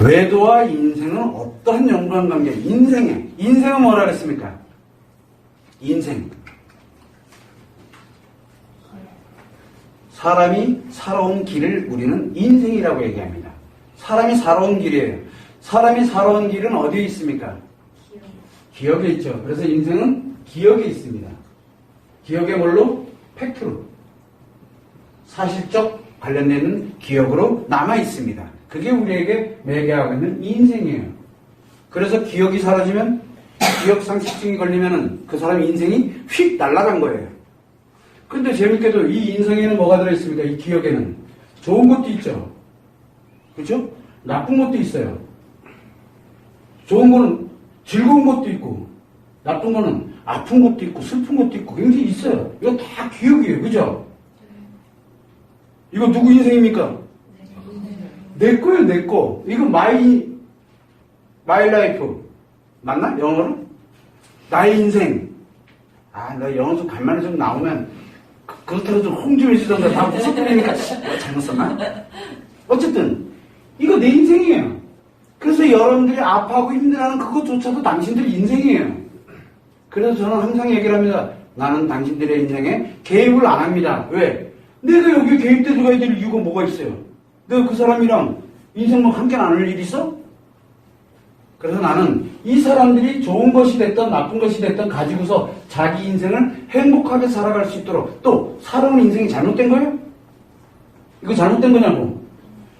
외도와 인생은 어떠한 연관관계? 인생은 뭐라 그랬습니까? 인생. 사람이 살아온 길을 우리는 인생이라고 얘기합니다. 사람이 살아온 길이에요. 사람이 살아온 길은 어디에 있습니까? 기억에 있죠. 그래서 인생은 기억에 있습니다. 기억에 뭘로? 팩트로. 사실적 관련되는 기억으로 남아 있습니다. 그게 우리에게 매개하고 있는 인생이에요. 그래서 기억이 사라지면, 기억상실증이 걸리면은 그 사람의 인생이 휙 날아간 거예요. 근데 재밌게도 이 인생에는 뭐가 들어있습니까? 이 기억에는 좋은 것도 있죠. 그렇죠? 나쁜 것도 있어요. 좋은 거는 즐거운 것도 있고, 나쁜 거는 아픈 것도 있고, 슬픈 것도 있고, 굉장히 있어요. 이거 다 기억이에요. 그죠? 이거 누구 인생입니까? 내 거예요, 내 거. 이거 마이 라이프. 맞나? 영어로? 나의 인생. 아, 나 영어 좀 간만에 좀 나오면, 그렇다고 좀 홍준일 씨던가 다 무섭다니까 잘못 썼나? 어쨌든, 이거 내 인생이에요. 그래서 여러분들이 아파하고 힘들어하는 그것조차도 당신들 인생이에요. 그래서 저는 항상 얘기를 합니다. 나는 당신들의 인생에 개입을 안 합니다. 왜? 내가 여기 개입돼 들어가야 될 이유가 뭐가 있어요? 내가 그 사람이랑 인생 뭐 함께 나눌 일이 있어? 그래서 나는 이 사람들이 좋은 것이 됐든 나쁜 것이 됐든 가지고서 자기 인생을 행복하게 살아갈 수 있도록, 또 살아온 인생이 잘못된 거예요? 이거 잘못된 거냐고.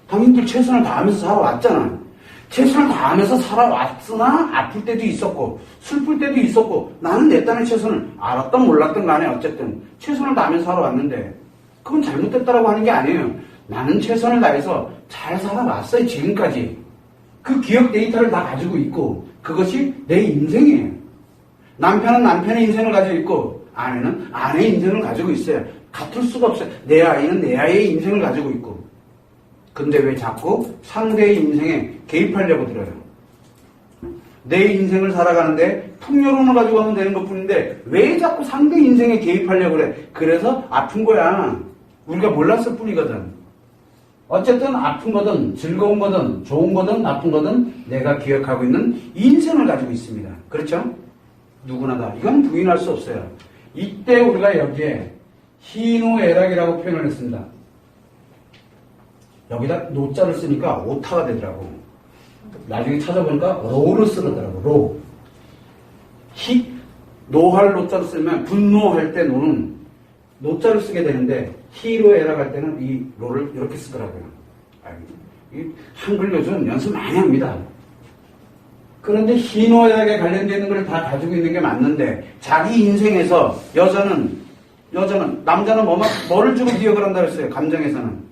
당신들 최선을 다하면서 살아왔잖아. 최선을 다하면서 살아왔으나 아플 때도 있었고 슬플 때도 있었고, 나는 내 딴의 최선을 알았던 몰랐던 간에 어쨌든 최선을 다하면서 살아왔는데 그건 잘못됐다라고 하는 게 아니에요. 나는 최선을 다해서 잘 살아왔어요. 지금까지. 그 기억 데이터를 다 가지고 있고, 그것이 내 인생이에요. 남편은 남편의 인생을 가지고 있고, 아내는 아내의 인생을 가지고 있어요. 같을 수가 없어요. 내 아이는 내 아이의 인생을 가지고 있고. 근데 왜 자꾸 상대의 인생에 개입하려고 들어요? 내 인생을 살아가는데 풍요론을 가지고 하면 되는 것 뿐인데 왜 자꾸 상대 인생에 개입하려고 그래? 그래서 아픈 거야. 우리가 몰랐을 뿐이거든. 어쨌든 아픈 거든 즐거운 거든 좋은 거든 나쁜 거든 내가 기억하고 있는 인생을 가지고 있습니다. 그렇죠? 누구나 다. 이건 부인할 수 없어요. 이때 우리가 여기에 희노애락이라고 표현을 했습니다. 여기다 노자를 쓰니까 오타가 되더라고. 나중에 찾아보니까 로를 쓰더라고. 로. 노할 노자를 쓰면 분노할 때 노는 노자를 쓰게 되는데 희로 애락할 때는 이 로를 이렇게 쓰더라고요. 이 한글 요즘 연습 많이 합니다. 그런데 희노애락에 관련되어 있는 걸 다 가지고 있는 게 맞는데 자기 인생에서 여자는 남자는 뭐를 주고 기억을 한다고 했어요. 감정에서는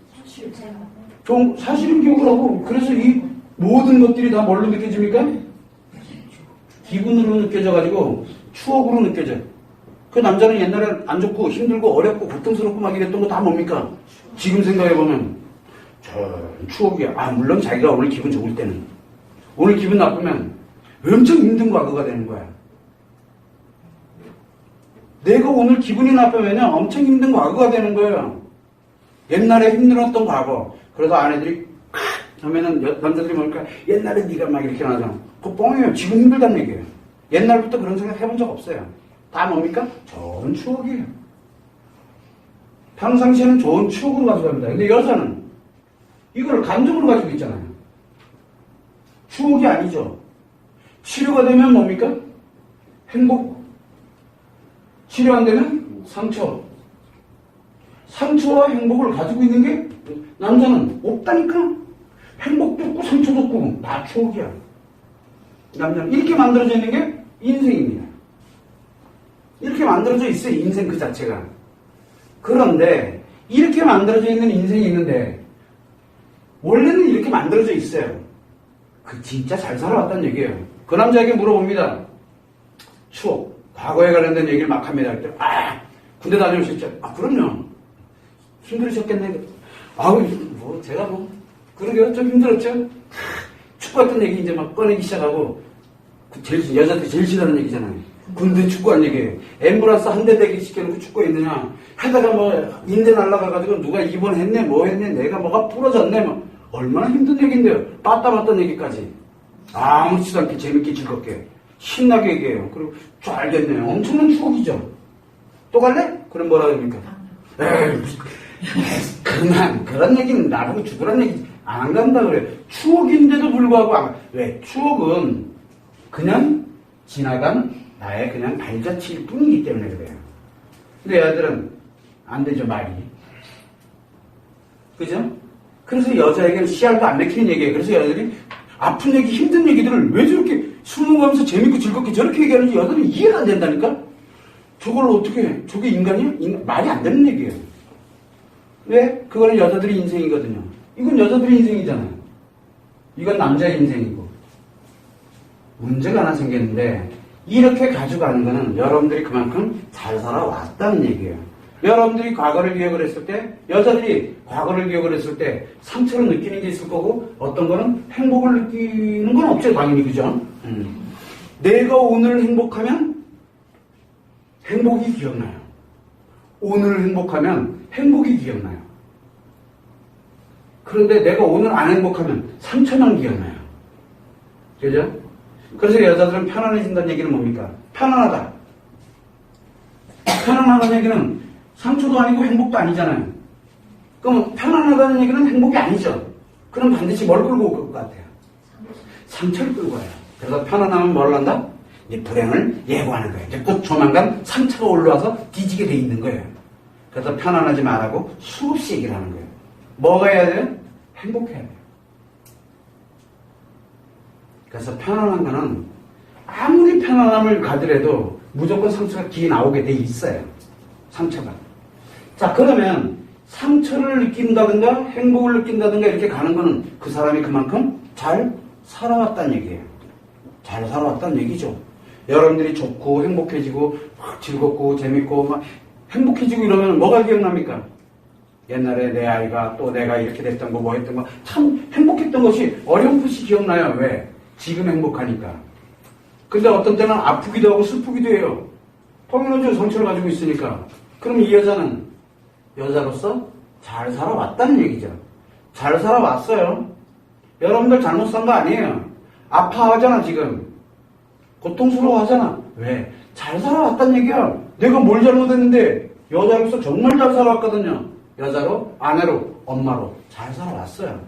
사실은 기억을 하고, 그래서 이 모든 것들이 다 뭘로 느껴집니까? 기분으로 느껴져가지고 추억으로 느껴져. 그 남자는 옛날에 안 좋고 힘들고 어렵고 고통스럽고 막 이랬던 거 다 뭡니까? 지금 생각해보면 저 추억이야. 아, 물론 자기가 오늘 기분 좋을 때는, 오늘 기분 나쁘면 엄청 힘든 과거가 되는 거야. 내가 오늘 기분이 나쁘면요 엄청 힘든 과거가 되는 거예요. 옛날에 힘들었던 과거. 그래서 아내들이 하면은 남자들이 뭘까? 옛날에 네가 막 이렇게 나잖아. 그거 뻥이에요. 지금 힘들다는 얘기예요. 옛날부터 그런 생각 해본 적 없어요. 다 뭡니까? 좋은 추억이에요. 평상시에는 좋은 추억으로 가져갑니다. 근데 여자는 이걸 감정으로 가지고 있잖아요. 추억이 아니죠. 치료가 되면 뭡니까? 행복. 치료 안 되면 상처. 상처와 행복을 가지고 있는 게 남자는 없다니까. 행복도 없고 상처도 없고 다 추억이야. 남자는 이렇게 만들어져 있는 게 인생입니다. 이렇게 만들어져 있어요. 인생 그 자체가. 그런데 이렇게 만들어져 있는 인생이 있는데 원래는 이렇게 만들어져 있어요. 그 진짜 잘 살아왔다는 얘기예요. 그 남자에게 물어봅니다. 추억, 과거에 관련된 얘기를 막 합니다. 그때 군대 다녀오셨죠? 그럼요. 힘들으셨겠네. 제가 그러게요. 좀 힘들었죠? 축구 같은 얘기 이제 막 꺼내기 시작하고, 여자한테 제일 싫어하는 얘기잖아요. 군대 축구한 얘기예요. 앰뷸런스 한 대 대기 시켜놓고 축구 있느냐. 하다가 인대 날라가가지고 누가 입원했네, 뭐 했네, 내가 뭐가 부러졌네, 얼마나 힘든 얘기인데요. 빠따봤던 얘기까지. 아무렇지도 않게 재밌게 즐겁게 신나게 얘기해요. 그리고 잘 알겠네요. 엄청난 추억이죠. 또 갈래? 그럼 뭐라 그럽니까? 에이, 그만 그런 얘기는 나보고 죽으란 얘기 안 간다 그래. 추억인데도 불구하고 왜? 추억은 그냥 지나간 나의 그냥 발자취일 뿐이기 때문에 그래요. 근데 애들은 안 되죠, 말이. 그죠? 그래서 여자에게는 씨알도 안 맥히는 얘기예요. 그래서 여자들이 아픈 얘기, 힘든 얘기들을 왜 저렇게 술 먹으면서 재밌고 즐겁게 저렇게 얘기하는지 여자들은 이해가 안 된다니까? 저걸 어떻게 해? 저게 인간이야? 말이 안 되는 얘기예요. 왜? 그거는 여자들의 인생이거든요. 이건 여자들의 인생이잖아요. 이건 남자의 인생이고. 문제가 하나 생겼는데 이렇게 가져가는 거는 여러분들이 그만큼 잘 살아왔다는 얘기예요. 여러분들이 과거를 기억을 했을 때, 여자들이 과거를 기억을 했을 때 상처를 느끼는 게 있을 거고 어떤 거는 행복을 느끼는 건 없죠. 당연히. 그죠? 내가 오늘 행복하면 행복이 기억나요. 오늘 행복하면 행복이 기억나요. 그런데 내가 오늘 안 행복하면 상처만 기억나요. 그죠? 그래서 여자들은 편안해진다는 얘기는 뭡니까? 편안하다. 편안하다는 얘기는 상처도 아니고 행복도 아니잖아요. 그럼 편안하다는 얘기는 행복이 아니죠. 그럼 반드시 뭘 끌고 올 것 같아요? 상처를 끌고 와요. 그래서 편안하면 뭘 한다? 이 불행을 예고하는 거예요. 이제 곧 조만간 상처가 올라와서 뒤지게 돼 있는 거예요. 그래서 편안하지 말라고 수없이 얘기를 하는 거예요. 뭐가 해야 돼요? 행복해야 돼요. 그래서 편안한 거는 아무리 편안함을 가더라도 무조건 상처가 뒤에 나오게 돼 있어요. 상처가. 자, 그러면 상처를 느낀다든가 행복을 느낀다든가 이렇게 가는 거는 그 사람이 그만큼 잘 살아왔다는 얘기예요. 잘 살아왔다는 얘기죠. 여러분들이 좋고 행복해지고 막 즐겁고 재밌고 막 행복해지고 이러면 뭐가 기억납니까? 옛날에 내 아이가 또 내가 이렇게 됐던 거 뭐 했던 거 참 행복했던 것이 어렴풋이 기억나요. 왜? 지금 행복하니까. 근데 어떤 때는 아프기도 하고 슬프기도 해요. 당연하죠. 상처를 가지고 있으니까. 그럼 이 여자는 여자로서 잘 살아왔다는 얘기죠. 잘 살아왔어요. 여러분들 잘못 산 거 아니에요. 아파하잖아 지금. 고통스러워하잖아. 왜? 잘 살아왔다는 얘기야. 내가 뭘 잘못했는데 여자로서 정말 잘 살아왔거든요. 여자로, 아내로, 엄마로 잘 살아왔어요.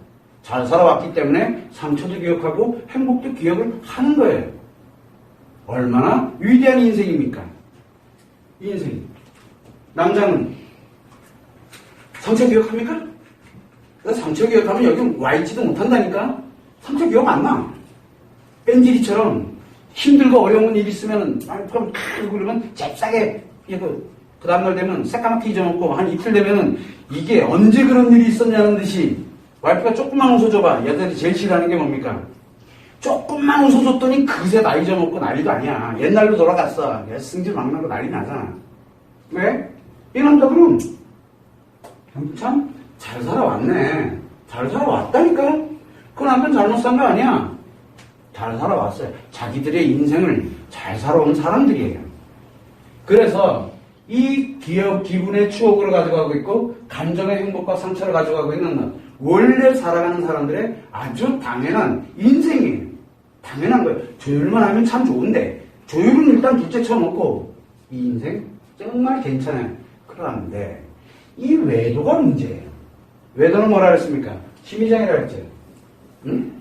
잘 살아왔기 때문에 상처도 기억하고 행복도 기억을 하는 거예요. 얼마나 위대한 인생입니까? 인생. 남자는 상처 기억합니까? 상처 기억하면 여기 와 있지도 못한다니까? 상처 기억 안 나. 뺀질이처럼 힘들고 어려운 일 있으면, 그럼 그러면 잽싸게, 그 다음날 되면 새까맣게 잊어먹고 한 이틀 되면은 이게 언제 그런 일이 있었냐는 듯이 와이프가 조금만 웃어줘봐. 여자들이 제일 싫어하는 게 뭡니까? 조금만 웃어줬더니 그새 나 잊어먹고 난리도 아니야. 옛날로 돌아갔어. 승질 막 나고 난리 나잖아. 왜? 이 남자들은 참 잘 살아왔네. 잘 살아왔다니까? 그 남편 잘못 산 거 아니야. 잘 살아왔어요. 자기들의 인생을 잘 살아온 사람들이에요. 그래서 이 기분의 추억으로 가져가고 있고 감정의 행복과 상처를 가져가고 있는 원래 살아가는 사람들의 아주 당연한 인생이에요. 당연한 거예요. 조율만 하면 참 좋은데 조율은 일단 둘째 쳐놓고 이 인생 정말 괜찮아요. 그런데 이 외도가 문제예요. 외도는 뭐라 그랬습니까? 심리장애라 했죠. 응?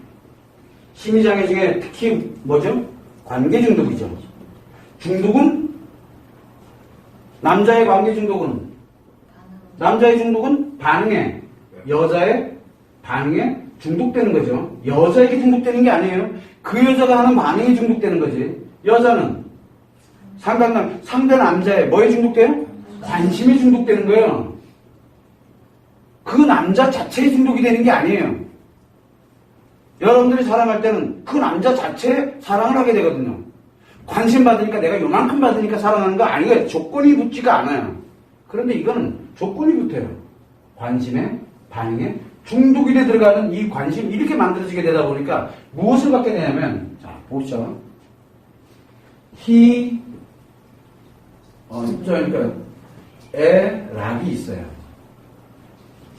심리장애 중에 특히 뭐죠? 관계 중독이죠. 중독은 남자의 관계 중독은 남자의 중독은 반응에 여자의 반응에 중독되는 거죠. 여자에게 중독되는 게 아니에요. 그 여자가 하는 반응에 중독되는 거지. 여자는 상대 남자의 뭐에 중독돼요? 관심에 중독되는 거예요. 그 남자 자체에 중독이 되는 게 아니에요. 여러분들이 사랑할 때는 그 남자 자체에 사랑을 하게 되거든요. 관심 받으니까 내가 요만큼 받으니까 사랑하는 거 아니에요. 조건이 붙지가 않아요. 그런데 이거는 조건이 붙어요. 관심에, 반응에 중독이 돼 들어가는 이 관심 이렇게 만들어지게 되다 보니까 무엇을 갖게 되냐면 자 보시죠. 그러니까 에 락이 있어요.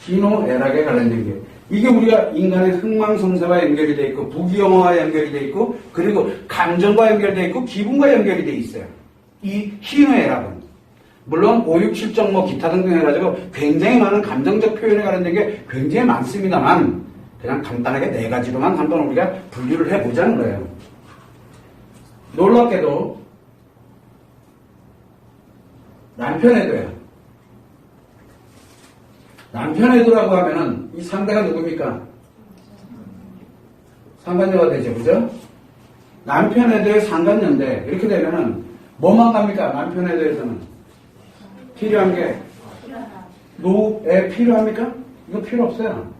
희노애락에 관련된 게. 이게 우리가 인간의 흥망성쇠와 연결이 돼 있고, 부귀영화와 연결이 돼 있고, 그리고 감정과 연결돼 있고, 기분과 연결이 돼 있어요. 이 희노애락은. 물론 5, 6, 7정 뭐 기타 등등 해가지고 굉장히 많은 감정적 표현에 관련된 게 굉장히 많습니다만, 그냥 간단하게 4가지로만 한번 우리가 분류를 해보자는 거예요. 놀랍게도 남편애도예요. 남편애도라고 하면은 이 상대가 누굽니까? 상간녀가 되죠, 그죠? 남편애도의 상간녀인데 이렇게 되면은 뭐만 갑니까? 남편애도에서는 필요한 게 노에 필요합니까? 이거 필요 없어요.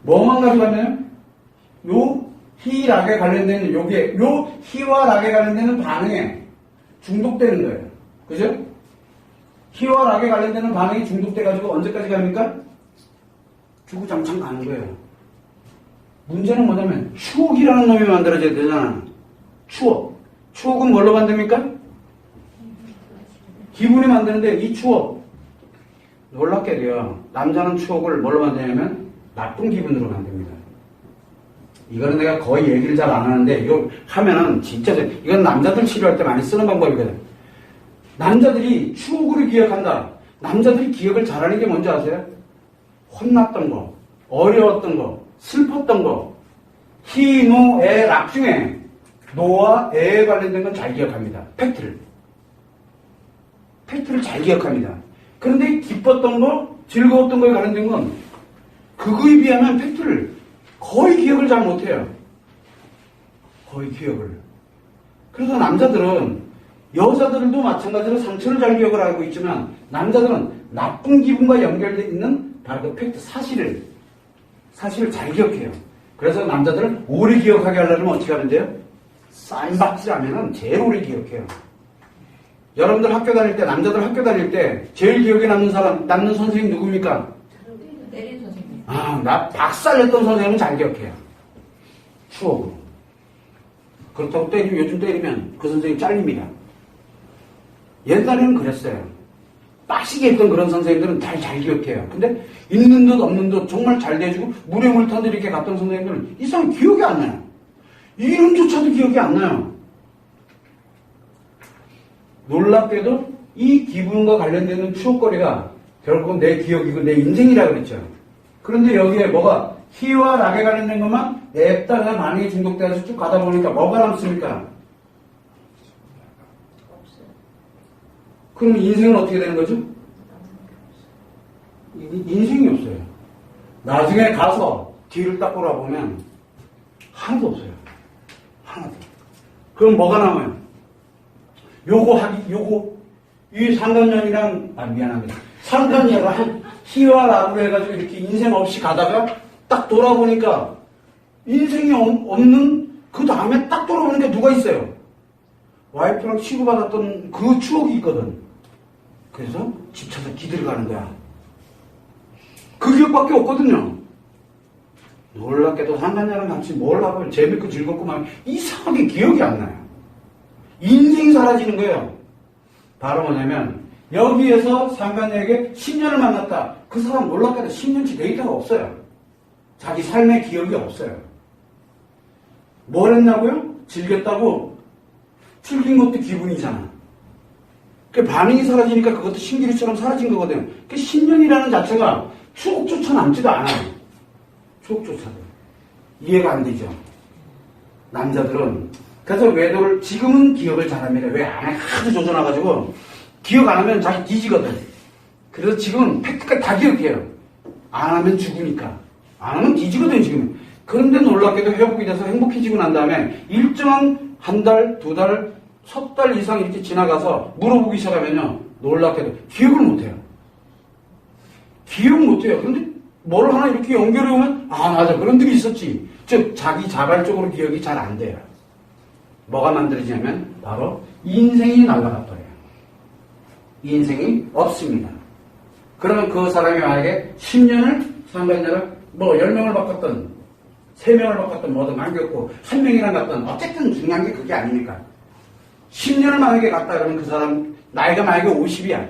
뭐만 가져가면 요 희락에 관련되는 요게 요 희와 락에 관련되는 반응에 중독되는 거예요. 그죠? 희와 락에 관련되는 반응이 중독돼가지고 언제까지 갑니까? 주구장창 가는 거예요. 문제는 뭐냐면 추억이라는 놈이 만들어져야 되잖아. 추억. 추억은 뭘로 만듭니까? 기분이 만드는데 이 추억 놀랍게도요. 남자는 추억을 뭘로 만드냐면 나쁜 기분으로 만듭니다. 이거는 내가 거의 얘기를 잘 안 하는데 이거 하면은 진짜 이건 남자들 치료할 때 많이 쓰는 방법이거든. 남자들이 추억으로 기억한다. 남자들이 기억을 잘하는 게 뭔지 아세요? 혼났던 거, 어려웠던 거, 슬펐던 거, 희, 노, 애, 락 중에 노와 애에 관련된 건 잘 기억합니다. 팩트를 잘 기억합니다. 그런데 기뻤던 거, 즐거웠던 거에 관련된 건 그거에 비하면 팩트를 거의 기억을 잘 못해요. 거의 기억을. 그래서 남자들은 여자들도 마찬가지로 상처를 잘 기억을 하고 있지만 남자들은 나쁜 기분과 연결되어 있는 바로 그 팩트, 사실을 잘 기억해요. 그래서 남자들은 오래 기억하게 하려면 어떻게 하면 돼요? 쌈박질 하면은 제일 오래 기억해요. 여러분들 학교 다닐 때, 남자들 학교 다닐 때 제일 기억에 남는 선생님 누굽니까? 때린 선생님. 나 박살냈던 선생님은 잘 기억해요. 추억으로. 그렇다고 요즘 때리면 그 선생님 잘립니다. 옛날에는 그랬어요. 빡시게 했던 그런 선생님들은 잘 기억해요. 근데 있는 듯 없는 듯 정말 잘 대주고 물에 물 타듯 이렇게 갔던 선생님들은 이상 기억이 안 나요. 이름조차도 기억이 안 나요. 놀랍게도 이 기분과 관련되는 추억거리가 결국은 내 기억이고 내 인생이라 그랬죠. 그런데 여기에 뭐가 희와 락에 관련된 것만 냅다가 반응이 중독돼서 쭉 가다 보니까 뭐가 남습니까? 그럼 인생은 어떻게 되는 거죠? 인생이 없어요. 나중에 가서 뒤를 딱 돌아보면 하나도 없어요. 하나도. 그럼 뭐가 남아요? 이 상간년이랑, 미안합니다. 상간년이랑 희와 락으로 해가지고 이렇게 인생 없이 가다가 딱 돌아보니까 인생이 없는 그 다음에 딱 돌아보니까 누가 있어요? 와이프랑 치고받았던 그 추억이 있거든. 그래서 집 찾아 기대를 가는 거야. 그 기억밖에 없거든요. 놀랍게도 상간녀랑 같이 뭘 하고 재밌고 즐겁고 막 이상하게 기억이 안 나요. 인생이 사라지는 거예요. 바로 뭐냐면 여기에서 상간녀에게 10년을 만났다. 그 사람 놀랍게도 10년치 데이터가 없어요. 자기 삶의 기억이 없어요. 뭘 했냐고요? 즐겼다고? 즐긴 것도 기분이잖아. 그 반응이 사라지니까 그것도 신기루처럼 사라진 거거든요. 그 10년이라는 자체가 추억조차 남지도 않아요. 추억조차도. 이해가 안 되죠. 남자들은. 그래서 외도를 지금은 기억을 잘합니다. 왜 안에 하도 조져놔가지고 기억 안 하면 자기 뒤지거든. 그래서 지금은 팩트까지 다 기억해요. 안 하면 죽으니까. 안 하면 뒤지거든 지금은. 그런데 놀랍게도 회복이 돼서 행복해지고 난 다음에 일정한 한 달, 두 달, 석 달 이상 이렇게 지나가서 물어보기 시작하면요. 놀랍게도 기억을 못해요. 기억 못해요. 그런데 뭘 하나 이렇게 연결해 오면 맞아 그런 일이 있었지. 즉 자기 자발적으로 기억이 잘 안 돼요. 뭐가 만들어지냐면 바로 인생이 날아가 버려요. 인생이 없습니다. 그러면 그 사람이 만약에 10년을 상간녀를 10명을 바꿨던 3명을 바꿨던 뭐든 남겼고 1명이랑 갔던 어쨌든 중요한 게 그게 아니니까 10년을 만약에 갔다 그러면 그 사람 나이가 만약에 50이야.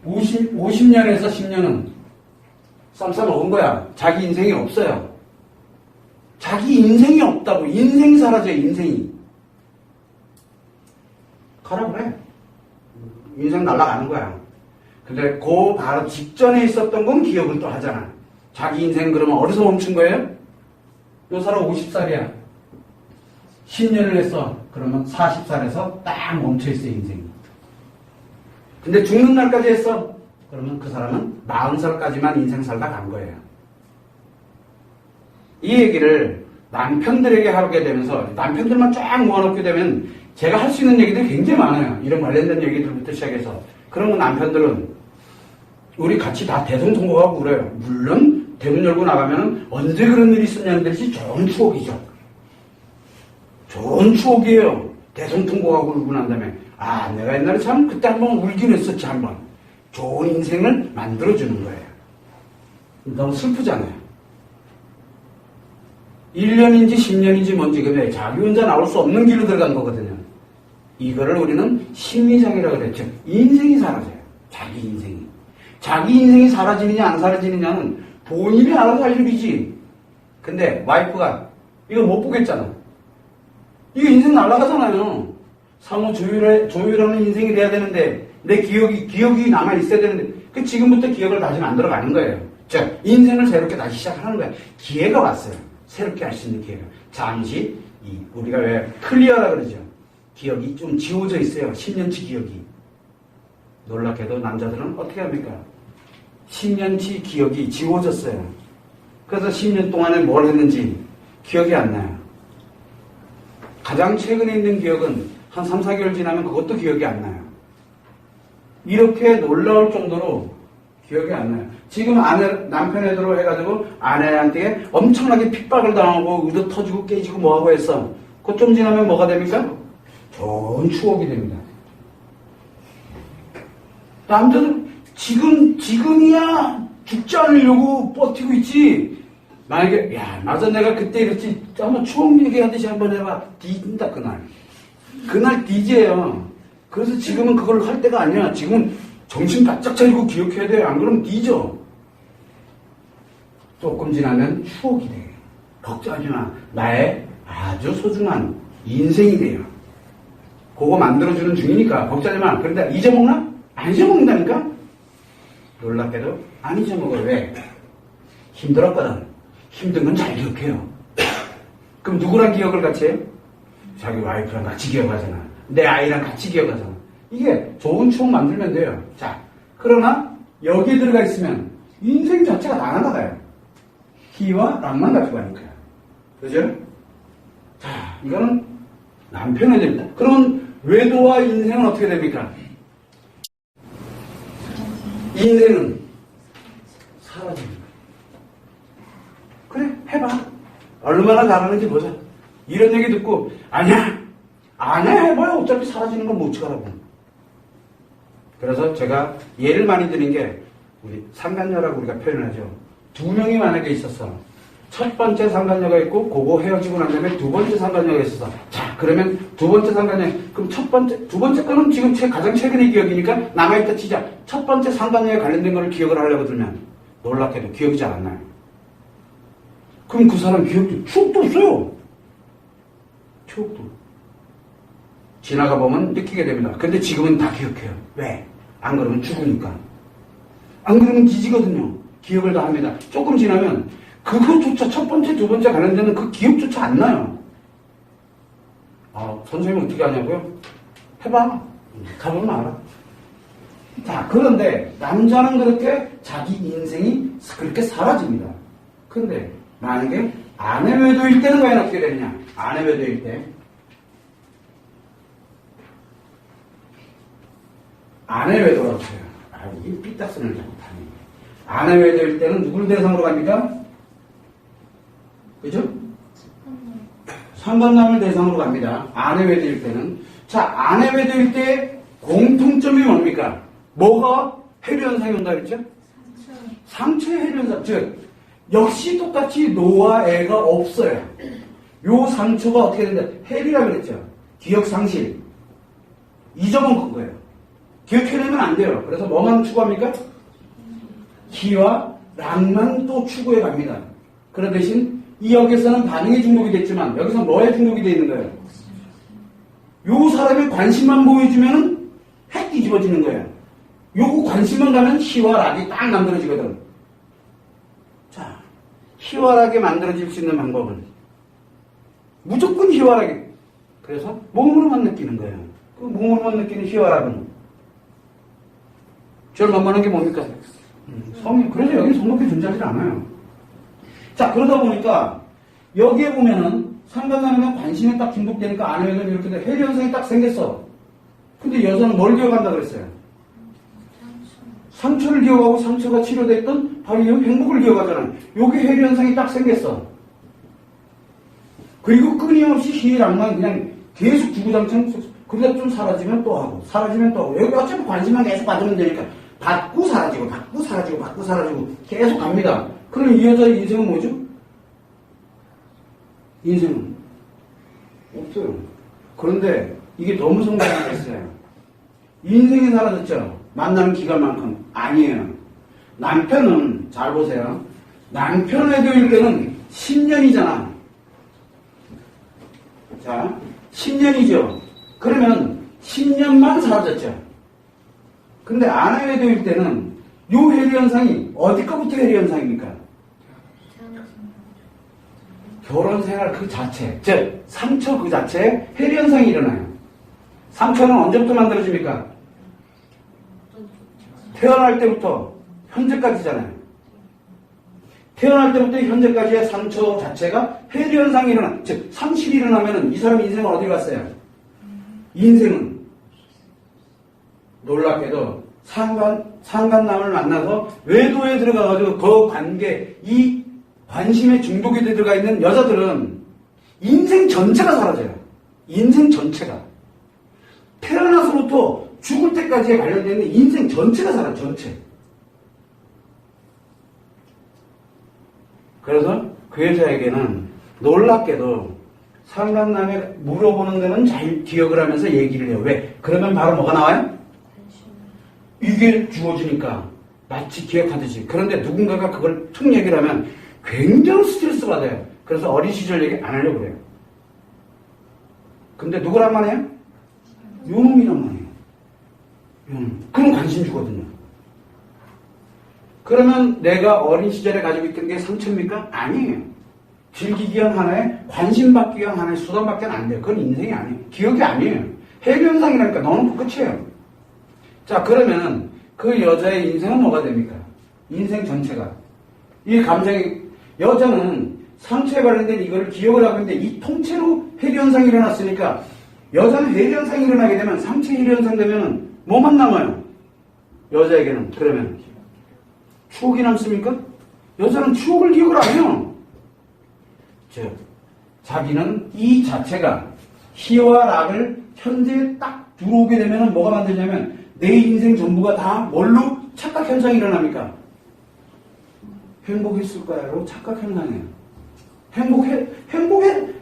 50년에서 10년은 쌈 먹은 거야. 자기 인생이 없어요. 자기 인생이 없다고. 인생이 사라져요, 인생이. 가라 그래. 인생 날아가는 거야. 근데 그 바로 직전에 있었던 건 기억을 또 하잖아. 자기 인생 그러면 어디서 멈춘 거예요? 요 사람 50살이야. 10년을 했어. 그러면 40살에서 딱 멈춰있어요, 인생이. 근데 죽는 날까지 했어. 그러면 그 사람은 40살까지만 인생 살다 간 거예요. 이 얘기를 남편들에게 하게 되면서 남편들만 쫙 모아놓게 되면 제가 할 수 있는 얘기들이 굉장히 많아요. 이런 관련된 얘기들부터 시작해서. 그러면 남편들은 우리 같이 다 대성통곡하고 그래요. 물론 대문 열고 나가면 언제 그런 일이 있었냐는 듯이 좋은 추억이죠. 좋은 추억이에요. 대성통곡하고 울고 난 다음에 아 내가 옛날에 참 그때 한번 울긴 했었지 한번. 좋은 인생을 만들어주는 거예요. 너무 슬프잖아요. 1년인지 10년인지 뭔지 그게 자기 혼자 나올 수 없는 길로 들어간 거거든요. 이거를 우리는 심리장애라고 그랬죠. 인생이 사라져요. 자기 인생이. 자기 인생이 사라지느냐 안 사라지느냐는 본인이 알아서 할 일이지. 근데 와이프가 이거 못 보겠잖아. 이거 인생 날아가잖아요. 상호 조율하는 인생이 돼야 되는데 내 기억이 남아있어야 되는데 그 지금부터 기억을 다시 만들어가는 거예요. 자, 인생을 새롭게 다시 시작하는 거야. 기회가 왔어요. 새롭게 할 수 있는 기회가. 잠시 우리가 왜 클리어라 그러죠. 기억이 좀 지워져 있어요. 10년치 기억이. 놀랍게도 남자들은 어떻게 합니까? 10년치 기억이 지워졌어요. 그래서 10년 동안에 뭘 했는지 기억이 안 나요. 가장 최근에 있는 기억은 한 3, 4개월 지나면 그것도 기억이 안 나요. 이렇게 놀라울 정도로 기억이 안 나요. 지금 남편 애들로 해가지고 아내한테 엄청나게 핍박을 당하고 의도 터지고 깨지고 뭐하고 했어. 그것 좀 지나면 뭐가 됩니까? 좋은 추억이 됩니다. 남자들 지금이야 죽지 않으려고 버티고 있지. 만약에 야 맞아 내가 그때 이랬지 한번 추억 얘기하듯이 한번 해봐. 뒤진다 그날 뒤져요. 그래서 지금은 그걸 할 때가 아니야. 지금은 정신 바짝 차리고 기억해야 돼. 안 그러면 뒤져. 조금 지나면 추억이 돼. 걱정하지 마. 나의 아주 소중한 인생이 돼요. 그거 만들어주는 중이니까 걱정하지 마. 그런데 잊어먹나? 안 잊어먹는다니까? 놀랍게도 안 잊어먹어요. 왜? 힘들었거든. 힘든 건 잘 기억해요. 그럼 누구랑 기억을 같이 해요? 자기 와이프랑 같이 기억하잖아. 내 아이랑 같이 기억하잖아. 이게 좋은 추억 만들면 돼요. 자, 그러나 여기에 들어가 있으면 인생 자체가 나가요. 희와 낭만 가지고 가니까요. 그죠? 자, 이거는 남편의 됩니다. 그러면 외도와 인생은 어떻게 됩니까? 인생은 사라집니다. 그래, 해봐. 얼마나 잘하는지 보자. 이런 얘기 듣고, 아니야, 해봐야 어차피 사라지는 건 못 치가라고. 그래서 제가 예를 많이 드는 게, 우리 상간녀라고 우리가 표현하죠. 두 명이 만약에 있었어. 첫 번째 상간녀가 있고, 그거 헤어지고 난 다음에 두 번째 상간녀가 있었어. 자, 그러면 두 번째 상간녀, 그럼 두 번째 거는 지금 가장 최근의 기억이니까 남아있다 치자. 첫 번째 상간녀에 관련된 거를 기억을 하려고 들면, 놀랍게도 기억이 잘 안 나요. 그럼 그 사람 추억도 없어요. 추억도. 지나가 보면 느끼게 됩니다. 근데 지금은 다 기억해요. 왜? 안 그러면 죽으니까. 안 그러면 뒤지거든요. 기억을 다 합니다. 조금 지나면 그것조차 첫 번째, 두 번째 관련되는 그 기억조차 안 나요. 선생님 어떻게 하냐고요? 해봐. 가보면 알아. 자, 그런데 남자는 그렇게 자기 인생이 그렇게 사라집니다. 그런데 만약에 아내 외도일 때는 과연 어떻게 되느냐? 아내 외도일 때. 아내 외도라고 해요. 이게 삐딱선을 자꾸 타는 거예요. 아내 외도일 때는 누굴 대상으로 갑니까? 그죠? 상간남을 대상으로 갑니다. 아내 외도일 때는. 자, 아내 외도일 때 공통점이 뭡니까? 뭐가 해류현상이 온다 그랬죠? 상처의 해류현상. 즉, 역시 똑같이 노와 애가 없어요. 요 상처가 어떻게 된다? 해리라 그랬죠. 기억 상실. 잊어먹은 거예요. 기억해내면 안 돼요. 그래서 뭐만 추구합니까? 희와 락만 또 추구해 갑니다. 그런 대신 이 역에서는 반응에 중독이 됐지만 여기서 뭐에 중독이 돼 있는 거예요? 요 사람의 관심만 보여주면은 핵 뒤집어지는 거예요. 요거 관심만 가면 희와 락이 딱 만들어지거든. 자, 희와 락이 만들어질 수 있는 방법은 무조건 희와 락이. 그래서 몸으로만 느끼는 거예요. 그 몸으로만 느끼는 희와 락은 제일 만만한 게 뭡니까? 성이. 그래서 여기는 성밖에 존재하지 않아요. 자, 그러다 보니까 여기에 보면은 상관남이면 관심에 딱 중독되니까 아내는 이렇게 해리 현상이 딱 생겼어. 근데 여자는 뭘 기억한다 그랬어요? 상처를 기억하고 상처가 치료됐던 바로 이 행복을 기억하잖아요. 요게 해리 현상이 딱 생겼어. 그리고 끊임없이 희락만 그냥 계속 주구장창 그러다 좀 사라지면 또 하고 사라지면 또 하고 여기 어차피 관심만 계속 받으면 되니까 받고 사라지고 받고 사라지고 받고 사라지고 계속 갑니다. 그럼 이 여자의 인생은 뭐죠? 인생은 없어요. 그런데 이게 너무 성공이 됐어요. 인생이 사라졌죠. 만나는 기간만큼. 아니에요. 남편은 잘 보세요. 남편에 대일 때는 10년이잖아. 자, 10년이죠. 그러면 10년만 사라졌죠. 근데 아내에 대일 때는 요 해리 현상이 어디 거부터 해리 현상입니까? 결혼 생활 그 자체, 즉 상처 그 자체에 해리 현상이 일어나요. 상처는 언제부터 만들어집니까? 태어날 때부터 현재까지잖아요. 태어날 때부터 현재까지의 상처 자체가 해리 현상이 일어나. 즉 30이 일어나면은 이 사람 인생은 어디 갔어요? 인생은 놀랍게도 상간남을 만나서 외도에 들어가가지고 그 관계, 이 관심에 중독이 들어가 있는 여자들은 인생 전체가 사라져요. 인생 전체가. 태어나서부터 죽을 때까지에 관련되어 있는 인생 전체가 사라져요. 전체. 그래서 그 여자에게는 놀랍게도 상간남에 물어보는 데는 잘 기억을 하면서 얘기를 해요. 왜? 그러면 바로 뭐가 나와요? 이게 주어지니까 마치 기억하듯이. 그런데 누군가가 그걸 툭 얘기를 하면 굉장히 스트레스 받아요. 그래서 어린 시절 얘기 안 하려고 그래요. 근데 누구란 말이에요? 요놈이란 말이에요. 그럼 관심 주거든요. 그러면 내가 어린 시절에 가지고 있던 게 상처입니까? 아니에요. 즐기기 위한 하나의, 관심받기 위한 하나의 수단밖에 안 돼요. 그건 인생이 아니에요. 기억이 아니에요. 해변상이라니까 너는 그 끝이에요. 자, 그러면은 그 여자의 인생은 뭐가 됩니까? 인생 전체가. 이 감정이, 여자는 상처에 관련된 이걸 기억을 하고 있는데 이 통째로 해변상이 일어났으니까 여자는 해변상이 일어나게 되면 상처 해변상 되면은 뭐만 남아요? 여자에게는. 그러면 추억이 남습니까? 여자는 추억을 기억을 안 해요. 즉, 자기는 이 자체가 희와 락을 현재에 딱 들어오게 되면 뭐가 만드냐면 내 인생 전부가 다 뭘로 착각 현상이 일어납니까? 행복했을까요? 착각 현상이에요.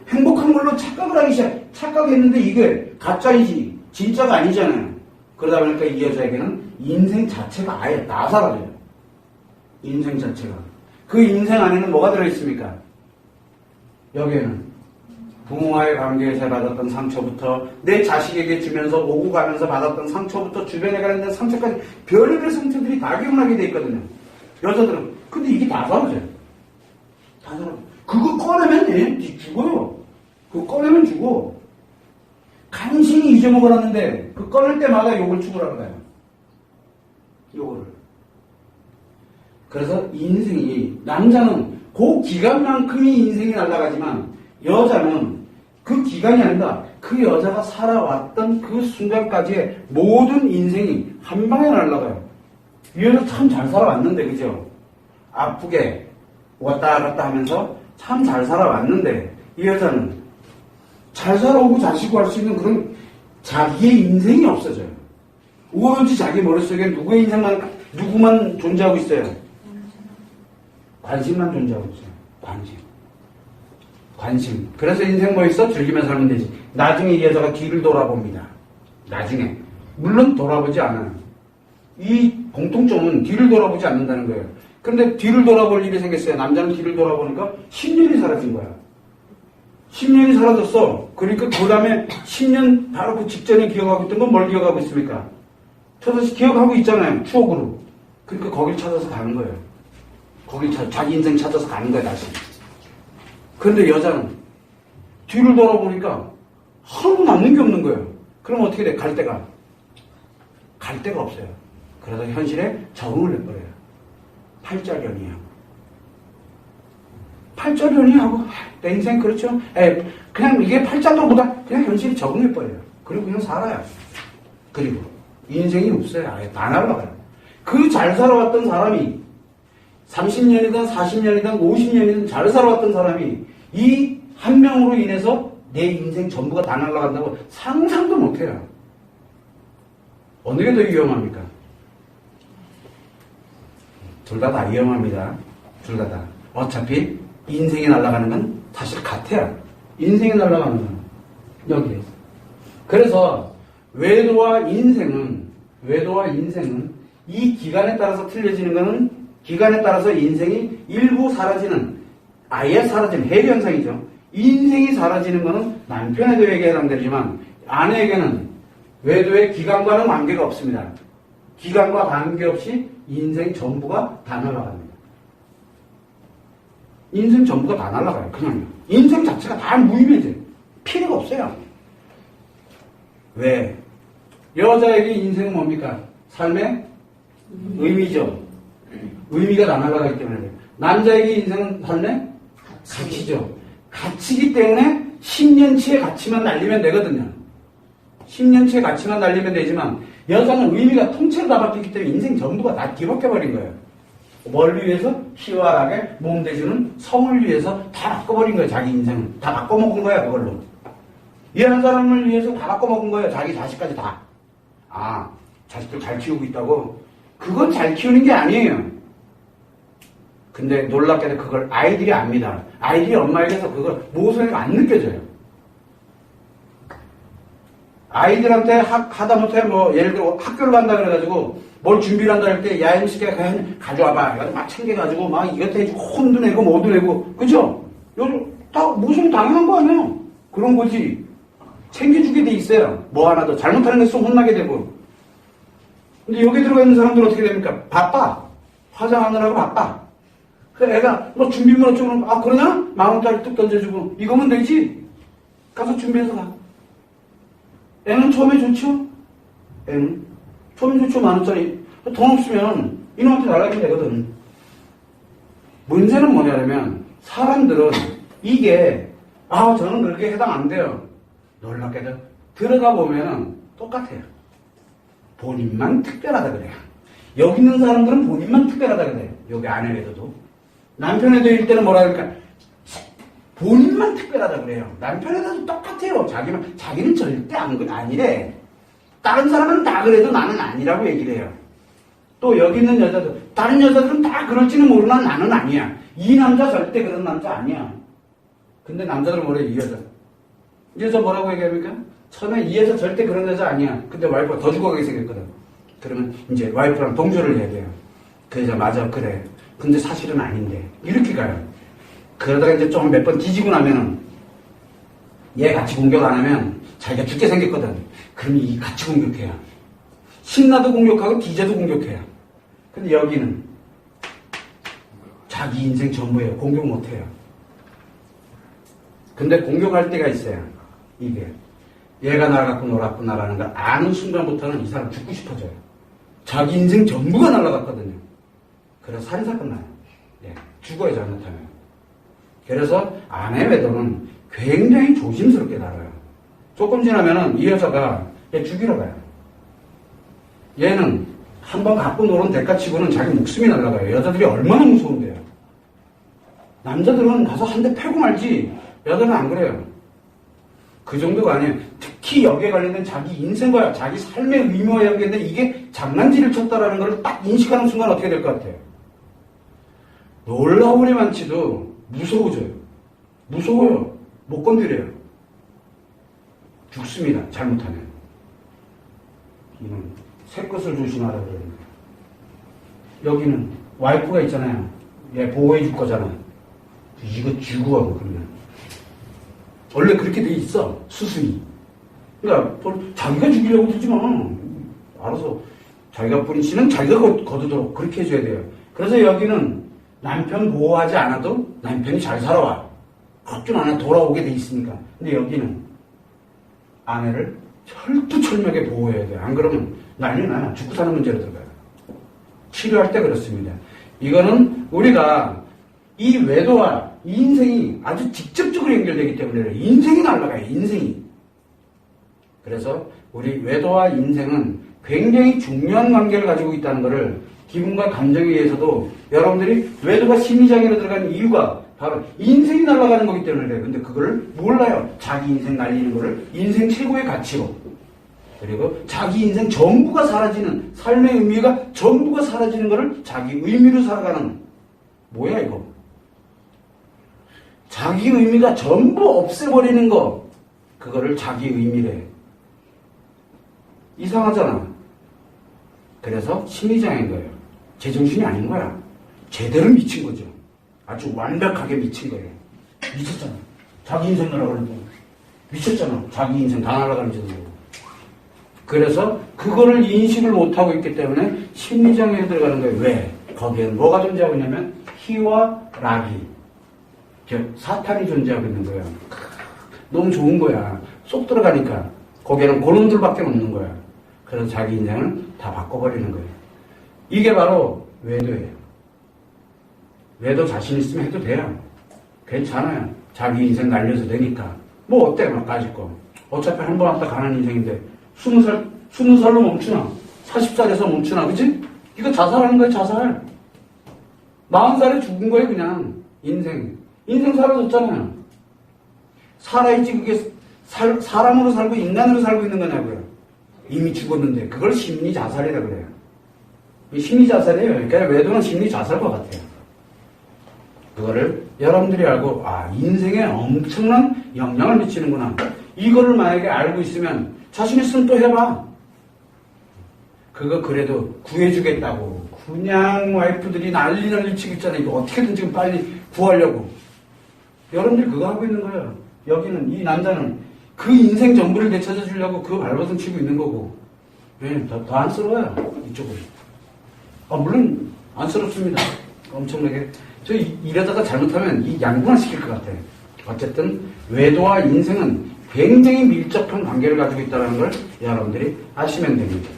행복한 걸로 착각을 하기 시작. 착각했는데 이게 가짜이지 진짜가 아니잖아요. 그러다 보니까 이 여자에게는 인생 자체가 아예 다 사라져요. 인생 자체가. 그 인생 안에는 뭐가 들어있습니까? 여기에는 부모와의 관계에서 받았던 상처부터 내 자식에게 주면서 오고 가면서 받았던 상처부터 주변에 관련된 상처까지 별의별 상처들이 다 기억나게 돼 있거든요. 여자들은. 근데 이게 다 사라져요. 다 사라져요. 그거 꺼내면 얘 죽어요. 그거 꺼내면 죽어. 간신히 잊어먹어놨는데 그 꺼낼 때마다 욕을 추구하는 거예요. 요거를. 그래서 인생이, 남자는 그 기간만큼이 인생이 날아가지만 여자는 그 기간이 아니다. 그 여자가 살아왔던 그 순간까지의 모든 인생이 한 방에 날아가요. 이 여자 참 잘 살아왔는데, 그죠? 아프게 왔다 갔다 하면서 참 잘 살아왔는데, 이 여자는 잘 살아오고 잘 쉬고 할 수 있는 그런 자기의 인생이 없어져요. 오로지 자기 머릿속에 누구의 인생만, 누구만 존재하고 있어요? 관심만 존재하고 있어요. 관심. 그래서 인생 뭐 있어? 즐기며 살면 되지. 나중에 이 여자가 뒤를 돌아봅니다. 나중에. 물론 돌아보지 않아요. 이 공통점은 뒤를 돌아보지 않는다는 거예요. 근데 뒤를 돌아볼 일이 생겼어요. 남자는 뒤를 돌아보니까 10년이 사라진 거야. 10년이 사라졌어. 그러니까 그 다음에 10년 바로 그 직전에 기억하고 있던 건 뭘 기억하고 있습니까? 저다시 기억하고 있잖아요. 추억으로. 그러니까 거길 찾아서 가는 거예요. 거길 자기 인생 찾아서 가는 거야, 다시. 그런데 여자는 뒤를 돌아보니까 하나도 남는 게 없는 거예요. 그럼 어떻게 돼? 갈 데가 없어요. 그래서 현실에 적응을 해버려요. 팔자련이야. 팔자련이하고 내 인생 그렇죠? 그냥 이게 팔자로보다 그냥 현실에 적응해버려요. 그리고 그냥 살아요. 그리고 인생이 없어요. 아예 다 날아가요. 그 잘 살아왔던 사람이 30년이든 40년이든 50년이든 잘 살아왔던 사람이 이 한 명으로 인해서 내 인생 전부가 다 날아간다고 상상도 못해요. 어느 게 더 위험합니까? 둘 다 위험합니다. 둘 다. 어차피 인생이 날아가는 건 사실 같아요. 인생이 날아가는 건 여기에서. 그래서 외도와 인생은 이 기간에 따라서 틀려지는 것은 기간에 따라서 인생이 일부 사라지는, 아예 사라지는 해류 현상이죠. 인생이 사라지는 것은 남편의 도에게 해당되지만 아내에게는 외도의 기간과는 관계가 없습니다. 기간과 관계없이 인생 전부가 다 날아갑니다. 인생 전부가 다 날아가요. 그냥요. 인생 자체가 다 무의미해져요. 필요가 없어요. 왜? 여자에게 인생은 뭡니까? 삶의 의미죠. 의미가 다 날아가기 때문에. 남자에게 인생은 삶의 가치죠. 가치기 때문에 10년치의 가치만 날리면 되거든요. 10년치의 가치만 날리면 되지만 여자는 의미가 통째로 다 바뀌기 때문에 인생 전부가 다 뒤바뀌어버린 거예요. 뭘 위해서? 희활하게 몸 대주는 성을 위해서 다 바꿔버린 거예요. 자기 인생을. 다 바꿔먹은 거야 그걸로. 이 한 사람을 위해서 다 바꿔먹은 거예요. 자기 자식까지 다. 아, 자식들 잘 키우고 있다고? 그건 잘 키우는 게 아니에요. 근데 놀랍게도 그걸 아이들이 압니다. 아이들이 엄마에게서 그걸 모순이 안 느껴져요. 아이들한테 하다못해 뭐 예를 들어 학교를 간다 그래가지고 뭘 준비를 한다 할 때 야 임식에 그냥 가져와봐. 이거 막 챙겨가지고 막 이것도 해주고 혼도 내고 뭐도 내고 그죠? 요즘 다 모순이 당연한 거 아니에요? 그런 거지. 챙겨주게 돼 있어요. 뭐 하나 더 잘못하는 데서 혼나게 되고. 근데 여기 들어가 있는 사람들은 어떻게 됩니까? 바빠. 화장하느라고 바빠. 그래 애가 뭐 준비물 어쩌고 아 그러냐? 10,000원짜리 뚝 던져주고 이거면 되지. 가서 준비해서 가. 애는 처음에 좋죠? 애는 처음에 좋죠. 10,000원짜리. 돈 없으면 이놈한테 날라가면 되거든. 문제는 뭐냐면 사람들은 이게 저는 그렇게 해당 안 돼요. 놀랍게도 들어가 보면은 똑같아요. 본인만 특별하다 그래요. 여기 있는 사람들은 본인만 특별하다 그래요. 여기 아내에서도. 남편에 대일 때는 뭐라 그럴까? 본인만 특별하다 그래요. 남편에 대해서 똑같아요. 자기는 절대 아니래. 다른 사람은 다 그래도 나는 아니라고 얘기를 해요. 또 여기 있는 여자들, 다른 여자들은 다 그럴지는 모르나 나는 아니야. 이 남자 절대 그런 남자 아니야. 근데 남자들은 뭐래, 이 여자. 이 여자 뭐라고 얘기합니까? 처음에 이 여자 절대 그런 여자 아니야. 근데 와이프가 더 죽어가게 생겼거든. 그러면 이제 와이프랑 동조를 해야 돼요. 그 여자 맞아, 그래. 근데 사실은 아닌데. 이렇게 가요. 그러다가 이제 좀 몇 번 뒤지고 나면은 얘 같이 공격 안 하면 자기가 죽게 생겼거든. 그럼 이 같이 공격해요. 신나도 공격하고 뒤져도 공격해요. 근데 여기는 자기 인생 전부예요. 공격 못해요. 근데 공격할 때가 있어요. 이게 얘가 나를 갖고 놀았구나라는 걸 아는 순간부터는 이 사람 죽고 싶어져요. 자기 인생 전부가 날아갔거든요. 그래서 살인사건 나요. 예, 죽어요 잘못하면. 그래서 아내 외도는 굉장히 조심스럽게 다뤄요. 조금 지나면은 이 여자가 얘 죽이러 가요. 얘는 한번 갖고 놀은 대가치고는 자기 목숨이 날아가요. 여자들이 얼마나 무서운데요. 남자들은 가서 한 대 패고 말지 여자는 안 그래요. 그 정도가 아니에요. 특히 여기에 관련된 자기 인생과 자기 삶의 의미와 연결된 이게 장난질을 쳤다라는 걸 딱 인식하는 순간 어떻게 될 것 같아요? 놀라우리만치도 무서워져요. 무서워요. 못 건드려요. 죽습니다. 잘못하면. 이는 새 것을 조심하라 그러는 거예요. 여기는 와이프가 있잖아요. 얘 보호해 줄 거잖아. 이거 주고 하고 그러면. 원래 그렇게 돼 있어. 수순이. 그러니까 자기가 죽이려고 들지 마. 알아서 자기가 뿌린 씨는 자기가 거두도록 그렇게 해줘야 돼요. 그래서 여기는 남편 보호하지 않아도 남편이 잘 살아와. 걱정 안 해 돌아오게 돼 있으니까. 근데 여기는 아내를 철두철미하게 보호해야 돼. 안 그러면 난리 나요. 죽고 사는 문제로 들어가요. 치료할 때 그렇습니다. 이거는 우리가 이 외도와 이 인생이 아주 직접적으로 연결되기 때문에 인생이 날아가요. 인생이. 그래서 우리 외도와 인생은 굉장히 중요한 관계를 가지고 있다는 것을 기분과 감정에 의해서도 여러분들이 외도가 심리장애로 들어가는 이유가 바로 인생이 날아가는 거기 때문에 그래요. 근데 그걸 몰라요. 자기 인생 날리는 거를 인생 최고의 가치로. 그리고 자기 인생 전부가 사라지는, 삶의 의미가 전부가 사라지는 거를 자기 의미로 살아가는, 뭐야 이거. 자기 의미가 전부 없애버리는 거, 그거를 자기 의미래. 이상하잖아. 그래서 심리장애인 거예요. 제정신이 아닌 거야. 제대로 미친 거죠. 아주 완벽하게 미친 거예요. 미쳤잖아. 자기 인생 날아가는 거. 미쳤잖아. 자기 인생 다 날아가는지도 모르고. 그래서 그거를 인식을 못하고 있기 때문에 심리장애에 들어가는 거예요. 왜? 거기에는 뭐가 존재하고 있냐면 희와 락이, 즉 사탄이 존재하고 있는 거예요. 너무 좋은 거야. 쏙 들어가니까 거기에는 고놈들밖에 없는 거야. 그래서 자기 인생을 다 바꿔버리는 거예요. 이게 바로 외도예요. 외도 자신 있으면 해도 돼요. 괜찮아요. 자기 인생 날려서 되니까. 뭐 어때? 막 까짓 거. 어차피 한 번 왔다 가는 인생인데 20살로 멈추나? 40살에서 멈추나? 그치? 이거 자살하는 거야, 자살. 40살에 죽은 거예요, 그냥. 인생. 인생 사라졌잖아요. 살아있지, 그게 사람으로 살고 인간으로 살고 있는 거냐고요. 이미 죽었는데. 그걸 심리 자살이라 그래요. 심리 자살이에요. 그러니까 외도는 심리 자살과 같아요. 그거를 여러분들이 알고, 아, 인생에 엄청난 영향을 미치는구나. 이거를 만약에 알고 있으면 자신 있으면 또 해봐. 그거 그래도 구해주겠다고. 그냥 와이프들이 난리 치고 있잖아요. 이거 어떻게든 지금 빨리 구하려고. 여러분들이 그거 하고 있는 거예요. 여기는, 이 남자는 그 인생 전부를 되찾아 주려고 그 발버둥 치고 있는 거고. 예, 더 안쓰러워요. 이쪽은. 물론 안쓰럽습니다. 엄청나게. 저 이러다가 잘못하면 이 양분화시킬 것 같아요. 어쨌든 외도와 인생은 굉장히 밀접한 관계를 가지고 있다는 걸 여러분들이 아시면 됩니다.